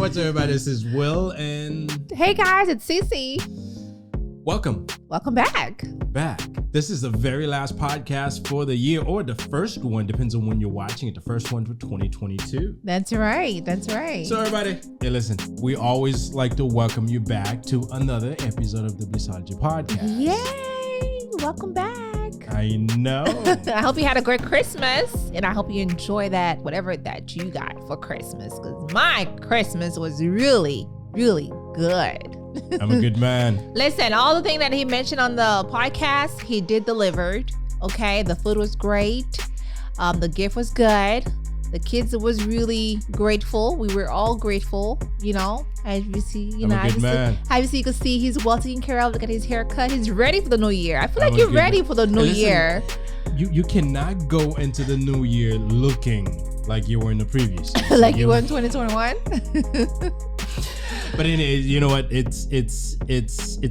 What's everybody? This is Will and... Hey guys, it's Cece. Welcome. Welcome back. This is the very last podcast for the year, or the first one, depends on when you're watching it, the first one for 2022. That's right. So everybody, hey listen, we always like to welcome you back to another episode of the Blissology podcast. Yay! Welcome back. I know. I hope you had a great Christmas, and I hope you enjoy that, whatever that you got for Christmas, because my Christmas was really, really good. I'm a good man. Listen, all the things that he mentioned on the podcast, he did delivered. Okay, the food was great. The gift was good. The kids was really grateful. We were all grateful, you know. As you see, you know, you can see he's well taken care of. Look at his haircut. He's ready for the new year. I feel like you're ready for the new year. You cannot go into the new year looking like you were in the previous year. Like you were in 2021. But you know what? It's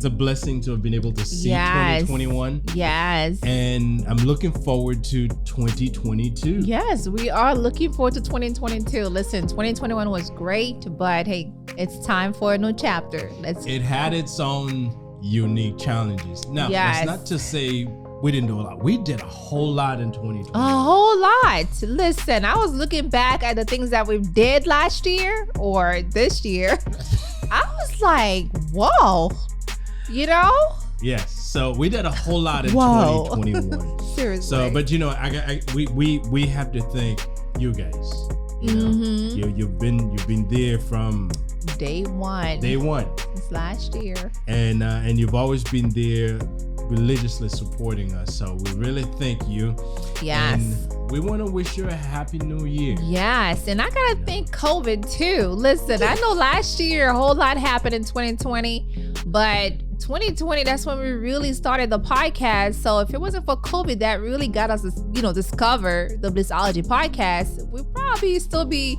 a blessing to have been able to see 2021. Yes. And I'm looking forward to 2022. Yes, we are looking forward to 2022. Listen, 2021 was great, but hey, it's time for a new chapter. It had its own unique challenges. Now, that's not to say we didn't do a lot. We did a whole lot in 2020. A whole lot. Listen, I was looking back at the things that we did last year or this year. I was like, whoa, you know? Yes. So we did a whole lot in 2021. Seriously. So, but you know, we have to thank you guys. You know, you've been there from day one. It's last year. And you've always been there, religiously supporting us. So we really thank you. Yes. And we want to wish you a happy new year. Yes. And I got to thank COVID too. Listen, I know last year a whole lot happened in 2020, but 2020, that's when we really started the podcast. So if it wasn't for COVID, that really got us to, you know, discover the Blissology podcast, we'd probably still be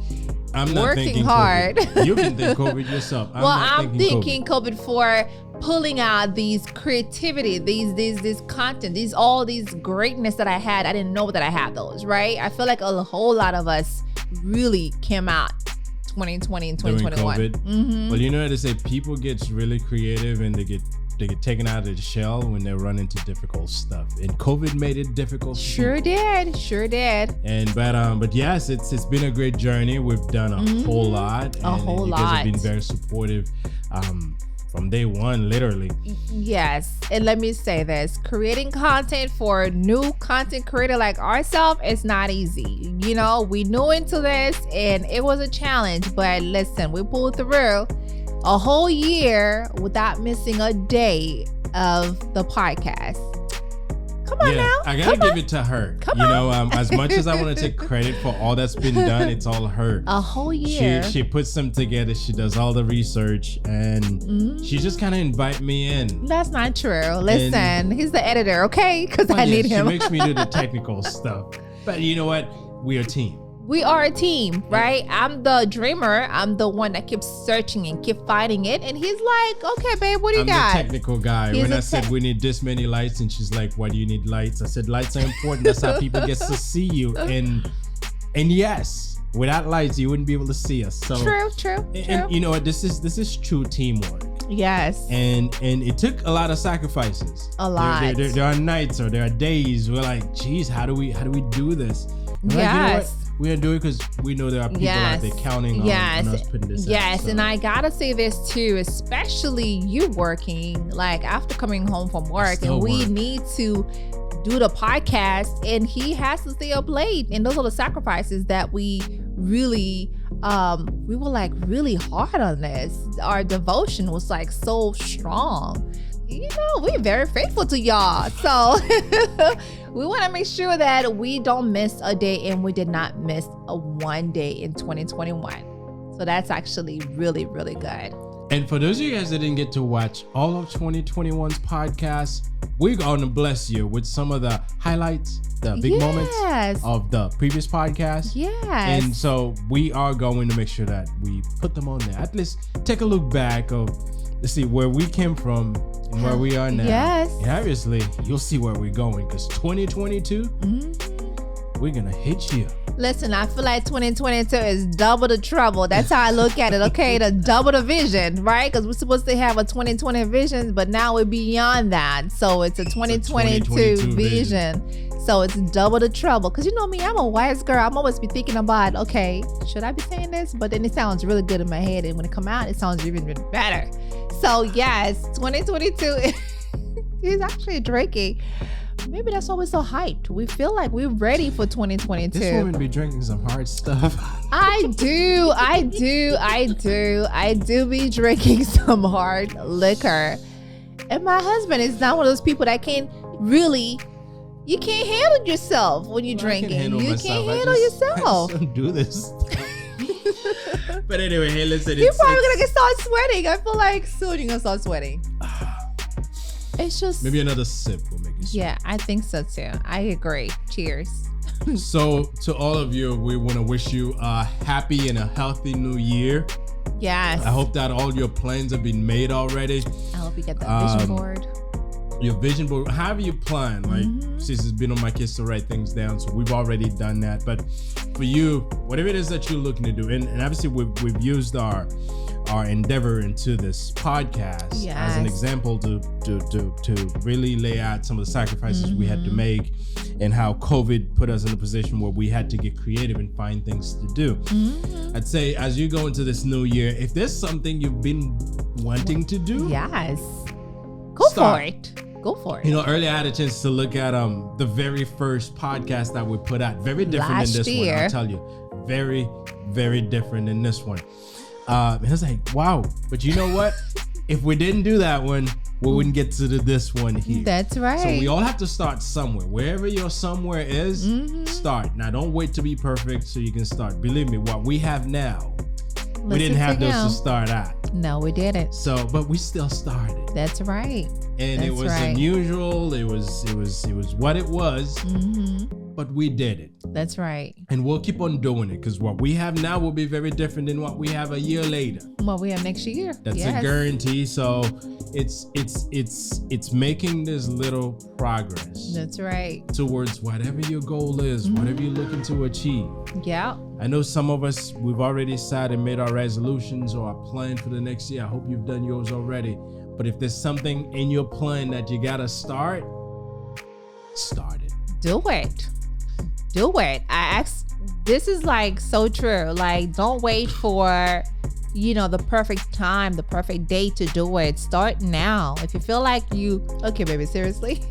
working hard. You can thank COVID yourself. I'm thinking COVID for pulling out these creativity, these content, all these greatness that I had. I didn't know that I had those, right? I feel like a whole lot of us really came out 2020 and 2021. During COVID. Well, you know how to say people get really creative and they get taken out of the shell when they run into difficult stuff, and COVID made it difficult. Sure did. And but yes, it's been a great journey. We've done a whole lot. You guys have been very supportive from day one, literally. Yes, and let me say this: creating content for a new content creator like ourselves is not easy. You know, we new into this, and it was a challenge. But listen, we pulled through a whole year without missing a day of the podcast. Come on now. I gotta give it to her. Come on. As much as I want to take credit for all that's been done, it's all her. A whole year. She puts them together. She does all the research, and she just kind of invite me in. That's not true. Listen, he's the editor, okay? Because I need him. She makes me do the technical stuff. But you know what? We are a team. We are a team, right? I'm the dreamer. I'm the one that keeps searching and keep finding it. And he's like, okay, babe, what do you got? I'm the technical guy. When I said we need this many lights, and she's like, why do you need lights? I said, lights are important. That's how people get to see you. And yes, without lights, you wouldn't be able to see us. So True. And you know what? This is true teamwork. Yes. And it took a lot of sacrifices. A lot. There are nights or there are days we're like, geez, how do we do this? And yes. Like, you know what? We're gonna do it because we know there are people out there counting on us putting this out. Yes, and I gotta say this too, especially you working, like after coming home from work, and we need to do the podcast, and he has to stay up late, and those are the sacrifices that we really we were like really hard on this. Our devotion was like so strong. You know, we're very faithful to y'all. So we want to make sure that we don't miss a day, and we did not miss a one day in 2021. So that's actually really, really good. And for those of you guys that didn't get to watch all of 2021's podcast, we're going to bless you with some of the highlights, the big moments of the previous podcast. Yes. And so we are going to make sure that we put them on there. At least take a look back of, let's see, where we came from and where we are now. Yes. And obviously, you'll see where we're going, because 2022, we're going to hit you Listen, I feel like 2022 is double the trouble. That's how I look at it. Okay, the double the vision, right? Because we're supposed to have a 2020 vision, but now we're beyond that. So it's a 2022 vision. So it's double the trouble. Because you know me, I'm a wise girl. I'm always be thinking about, okay, should I be saying this? But then it sounds really good in my head. And when it come out, it sounds even better. So yes, 2022 is actually drinking. Maybe that's why we're so hyped. We feel like we're ready for 2022. This woman be drinking some hard stuff. I do be drinking some hard liquor. And my husband is not one of those people that can really, you can't handle yourself when you're drinking. You can't handle yourself. I don't do this. But anyway, hey, listen. You're probably going to start sweating. I feel like soon you're going to start sweating. It's just maybe another sip will make it sweat. Yeah, I think so too. I agree. Cheers. So to all of you, we want to wish you a happy and a healthy new year. Yes. I hope that all your plans have been made already. I hope you get that vision board. Your vision board, however you plan. Like, sis has been on my case to write things down, so we've already done that. But for you, whatever it is that you're looking to do, and obviously we've used our endeavor into this podcast as an example to really lay out some of the sacrifices we had to make, and how COVID put us in a position where we had to get creative and find things to do. I'd say as you go into this new year, if there's something you've been wanting to do, yes, go for it. Go for it. You know, earlier I had a chance to look at the very first podcast that we put out. Very different than this one, I'll tell you. Very, very different than this one. And I was like, wow. But you know what? If we didn't do that one, we wouldn't get to this one here. That's right. So we all have to start somewhere. Wherever your somewhere is, start. Now, don't wait to be perfect so you can start. Believe me, what we have now, we didn't have those to start out. No, we didn't. So, but we still started. That's right. And it was unusual. It was what it was. But we did it. That's right. And we'll keep on doing it, because what we have now will be very different than what we have a year later. What we have next year. That's a guarantee. So it's making this little progress. That's right. Towards whatever your goal is, whatever you're looking to achieve. Yeah. I know some of us, we've already sat and made our resolutions or our plan for the next year. I hope you've done yours already. But if there's something in your plan that you gotta start it. Do it. This is like so true. Like, don't wait for, the perfect time, the perfect day to do it. Start now. If you feel like okay, baby, seriously.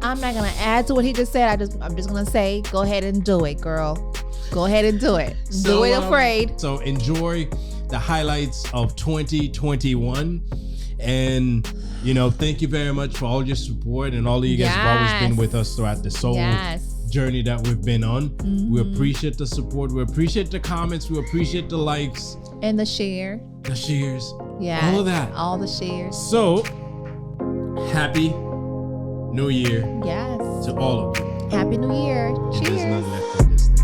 I'm not going to add to what he just said. I'm just going to say, go ahead and do it, girl. Go ahead and do it. Do it afraid. So enjoy the highlights of 2021. And, thank you very much for all your support, and all of you guys have always been with us throughout this whole journey that we've been on. We appreciate the support. We appreciate the comments. We appreciate the likes. And the shares. Yeah. All of that. All the shares. So, happy New Year. Yes. To all of you. Happy New Year. And cheers. there's none left in this thing.